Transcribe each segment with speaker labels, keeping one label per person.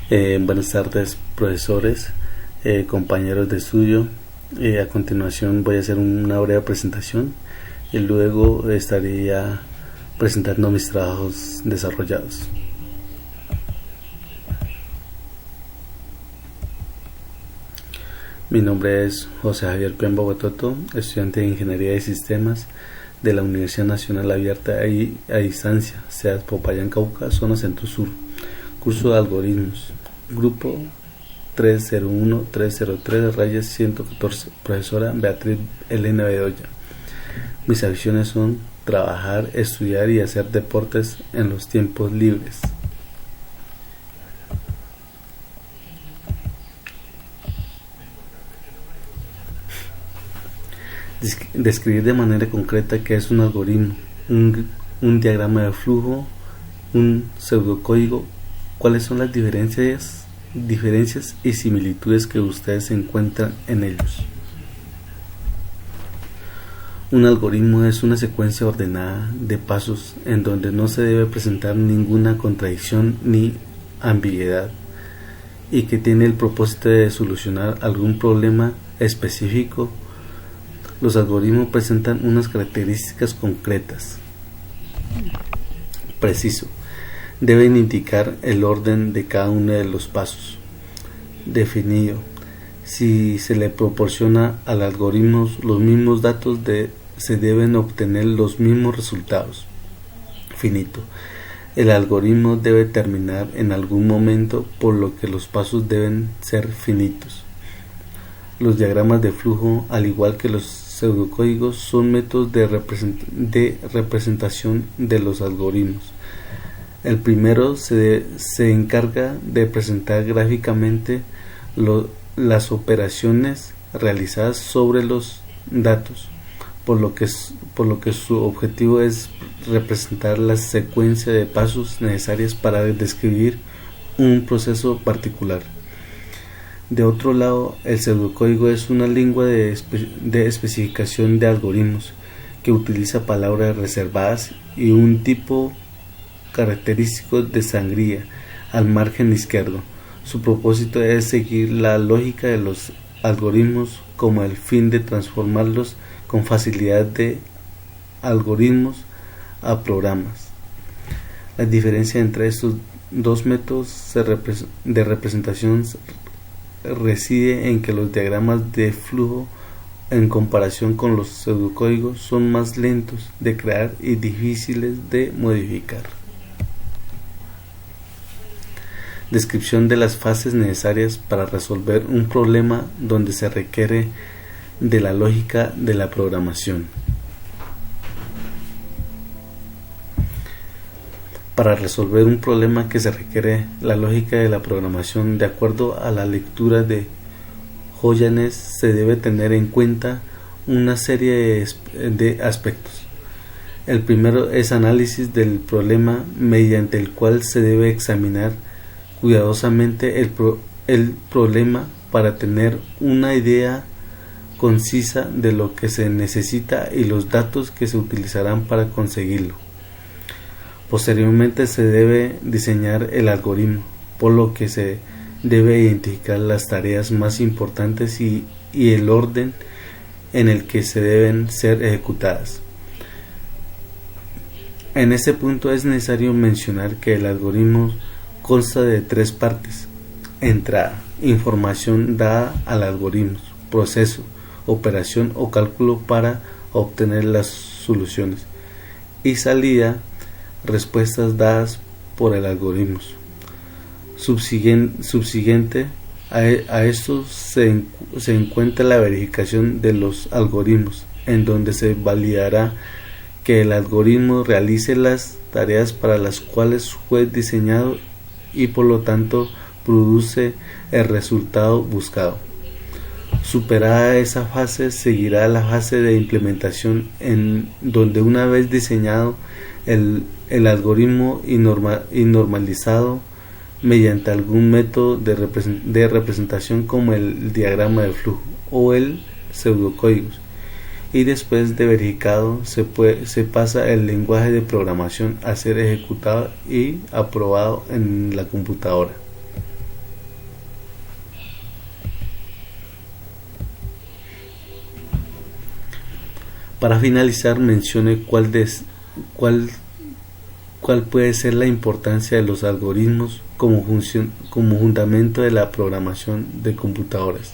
Speaker 1: Buenas tardes, profesores, compañeros de estudio. A continuación voy a hacer una breve presentación y luego estaría presentando mis trabajos desarrollados. Mi nombre es José Javier Pemba Bototo, estudiante de Ingeniería de Sistemas de la Universidad Nacional Abierta a Distancia, SEAD Popayán, Cauca, zona Centro-Sur. Curso de Algoritmos, grupo 301-303-114, profesora Beatriz Elena Bedoya. Mis aficiones son trabajar, estudiar y hacer deportes en los tiempos libres. Describir de manera concreta qué es un algoritmo, un diagrama de flujo, un pseudocódigo, cuáles son las diferencias y similitudes que ustedes encuentran en ellos. Un algoritmo es una secuencia ordenada de pasos en donde no se debe presentar ninguna contradicción ni ambigüedad y que tiene el propósito de solucionar algún problema específico. Los algoritmos presentan unas características concretas. Preciso. Deben indicar el orden de cada uno de los pasos. Definido. Si se le proporciona al algoritmo los mismos datos, se deben obtener los mismos resultados. Finito. El algoritmo debe terminar en algún momento, por lo que los pasos deben ser finitos. Los diagramas de flujo, al igual que los pseudocódigos, son métodos de representación de los algoritmos. El primero se encarga de presentar gráficamente las operaciones realizadas sobre los datos, por lo que su objetivo es representar la secuencia de pasos necesarias para describir un proceso particular. De otro lado, el pseudocódigo es una lengua de especificación de algoritmos que utiliza palabras reservadas y un tipo característico de sangría al margen izquierdo. Su propósito es seguir la lógica de los algoritmos como el fin de transformarlos con facilidad de algoritmos a programas. La diferencia entre estos dos métodos de representación reside en que los diagramas de flujo, en comparación con los pseudocódigos, son más lentos de crear y difíciles de modificar. Descripción de las fases necesarias para resolver un problema donde se requiere de la lógica de la programación. Para resolver un problema que se requiere la lógica de la programación, de acuerdo a la lectura de Joyannes, se debe tener en cuenta una serie de aspectos. El primero es análisis del problema, mediante el cual se debe examinar cuidadosamente el problema para tener una idea concisa de lo que se necesita y los datos que se utilizarán para conseguirlo. Posteriormente se debe diseñar el algoritmo, por lo que se debe identificar las tareas más importantes y el orden en el que se deben ser ejecutadas. En este punto es necesario mencionar que el algoritmo consta de tres partes: entrada, información dada al algoritmo; proceso, operación o cálculo para obtener las soluciones; y salida, respuestas dadas por el algoritmo. Subsiguiente a esto se encuentra la verificación de los algoritmos, en donde se validará que el algoritmo realice las tareas para las cuales fue diseñado y por lo tanto produce el resultado buscado. Superada esa fase, seguirá la fase de implementación, en donde, una vez diseñado el algoritmo y normalizado mediante algún método de representación como el diagrama de flujo o el pseudocódigo, y después de verificado se pasa el lenguaje de programación a ser ejecutado y aprobado en la computadora. Para finalizar, mencione cuál puede ser la importancia de los algoritmos como fundamento de la programación de computadoras.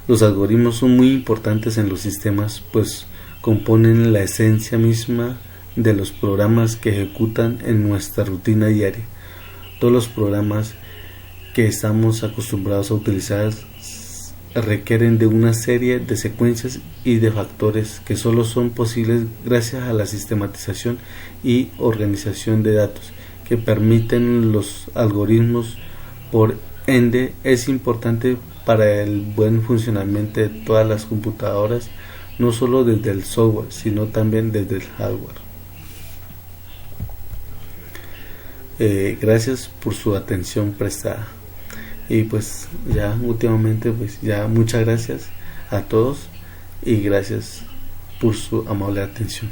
Speaker 1: Los algoritmos son muy importantes en los sistemas, pues componen la esencia misma de los programas que ejecutan en nuestra rutina diaria. Todos los programas que estamos acostumbrados a utilizar requieren de una serie de secuencias y de factores que solo son posibles gracias a la sistematización y organización de datos que permiten los algoritmos. Por ende, es importante para el buen funcionamiento de todas las computadoras, no solo desde el software, sino también desde el hardware. Gracias por su atención prestada. Y pues ya últimamente, pues ya muchas gracias a todos y gracias por su amable atención.